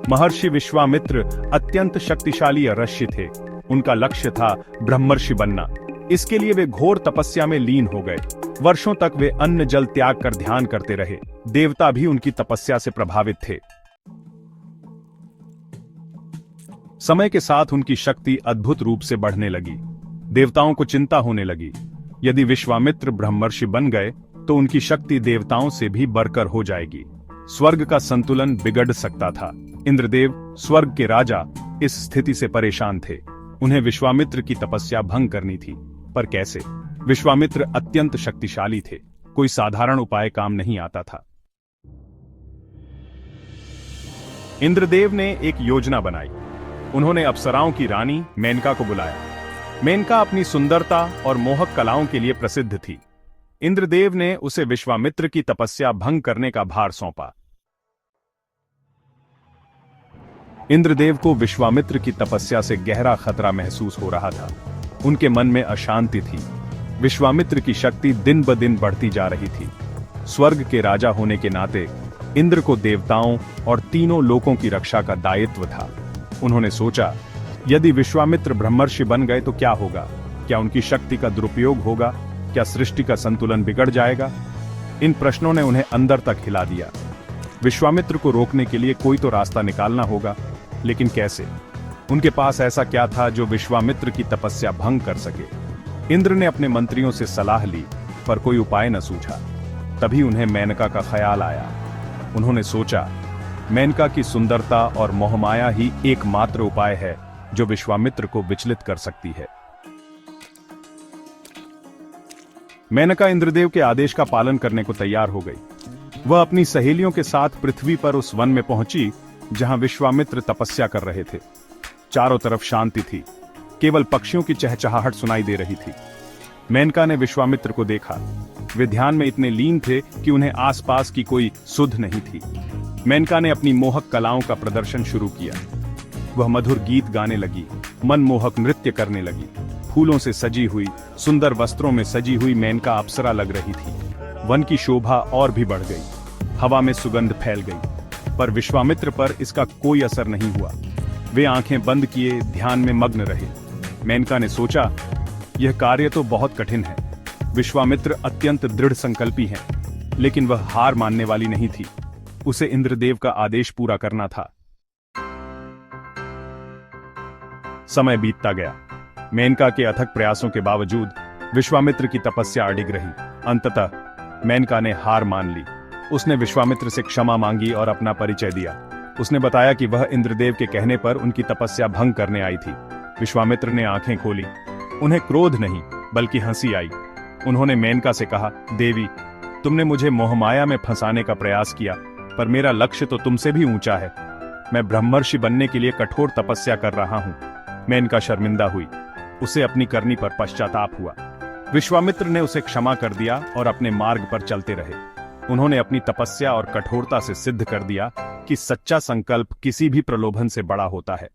महर्षि विश्वामित्र अत्यंत शक्तिशाली ऋषि थे। उनका लक्ष्य था ब्रह्मर्षि बनना। इसके लिए वे घोर तपस्या में लीन हो गए। वर्षों तक वे अन्न जल त्याग कर ध्यान करते रहे। देवता भी उनकी तपस्या से प्रभावित थे। समय के साथ उनकी शक्ति अद्भुत रूप से बढ़ने लगी। देवताओं को चिंता होने लगी, यदि विश्वामित्र ब्रह्मर्षि बन गए तो उनकी शक्ति देवताओं से भी बढ़कर हो जाएगी। स्वर्ग का संतुलन बिगड़ सकता था। इंद्रदेव, स्वर्ग के राजा, इस स्थिति से परेशान थे। उन्हें विश्वामित्र की तपस्या भंग करनी थी, पर कैसे? विश्वामित्र अत्यंत शक्तिशाली थे। कोई साधारण उपाय काम नहीं आता था। इंद्रदेव ने एक योजना बनाई। उन्होंने अप्सराओं की रानी मेनका को बुलाया। मेनका अपनी सुंदरता और मोहक कलाओं के लिए प्रसिद्ध थी। इंद्रदेव ने उसे विश्वामित्र की तपस्या भंग करने का भार सौंपा। इंद्रदेव को विश्वामित्र की तपस्या से गहरा खतरा महसूस हो रहा था। उनके मन में अशांति थी। विश्वामित्र की शक्ति दिन ब दिन बढ़ती जा रही थी। स्वर्ग के राजा होने के नाते इंद्र को देवताओं और तीनों लोकों की रक्षा का दायित्व था। उन्होंने सोचा, यदि विश्वामित्र ब्रह्मर्षि बन गए तो क्या होगा? क्या उनकी शक्ति का दुरुपयोग होगा? क्या सृष्टि का संतुलन बिगड़ जाएगा? इन प्रश्नों ने उन्हें अंदर तक हिला दिया। विश्वामित्र को रोकने के लिए कोई तो रास्ता निकालना होगा, लेकिन कैसे? उनके पास ऐसा क्या था जो विश्वामित्र की तपस्या भंग कर सके? इंद्र ने अपने मंत्रियों से सलाह ली, पर कोई उपाय न सूझा। तभी उन्हें मेनका का ख्याल आया। उन्होंने सोचा, मेनका की सुंदरता और मोहमाया ही एकमात्र उपाय है जो विश्वामित्र को विचलित कर सकती है। मेनका इंद्रदेव के आदेश का पालन करने को तैयार हो गई। वह अपनी सहेलियों के साथ पृथ्वी पर उस वन में पहुंची जहां विश्वामित्र तपस्या कर रहे थे। चारों तरफ शांति थी। केवल पक्षियों की चहचहाहट सुनाई दे रही थी। मेनका ने विश्वामित्र को देखा। वे ध्यान में इतने लीन थे कि उन्हें आसपास की कोई सुध नहीं थी। मेनका ने अपनी मोहक कलाओं का प्रदर्शन शुरू किया। वह मधुर गीत गाने लगी, मनमोहक नृत्य करने लगी। फूलों से सजी हुई, सुंदर वस्त्रों में सजी हुई मेनका अप्सरा लग रही थी। वन की शोभा और भी बढ़ गई। हवा में सुगंध फैल गई, पर विश्वामित्र पर इसका कोई असर नहीं हुआ। वे आंखें बंद किए ध्यान में मग्न रहे। मेनका ने सोचा, यह कार्य तो बहुत कठिन है। विश्वामित्र अत्यंत दृढ़ संकल्पी हैं, लेकिन वह हार मानने वाली नहीं थी। उसे इंद्रदेव का आदेश पूरा करना था। समय बीतता गया। मेनका के अथक प्रयासों के बावजूद विश्वामित्र की तपस्या अडिग रही। अंततः मेनका ने हार मान ली। उसने विश्वामित्र से क्षमा मांगी और अपना परिचय दिया। उसने बताया कि वह इंद्रदेव के कहने पर उनकी तपस्या भंग करने आई थी। विश्वामित्र ने आंखें खोली। उन्हें क्रोध नहीं, बल्कि हंसी आई। उन्होंने मेनका से कहा, देवी, तुमने मुझे मोहमाया में फंसाने का प्रयास किया, पर मेरा लक्ष्य तो तुमसे भी ऊंचा है। मैं ब्रह्मर्षि बनने के लिए कठोर तपस्या कर रहा हूं। मेनका शर्मिंदा हुई। उसे अपनी करनी पर पश्चाताप हुआ। विश्वामित्र ने उसे क्षमा कर दिया और अपने मार्ग पर चलते रहे। उन्होंने अपनी तपस्या और कठोरता से सिद्ध कर दिया कि सच्चा संकल्प किसी भी प्रलोभन से बड़ा होता है।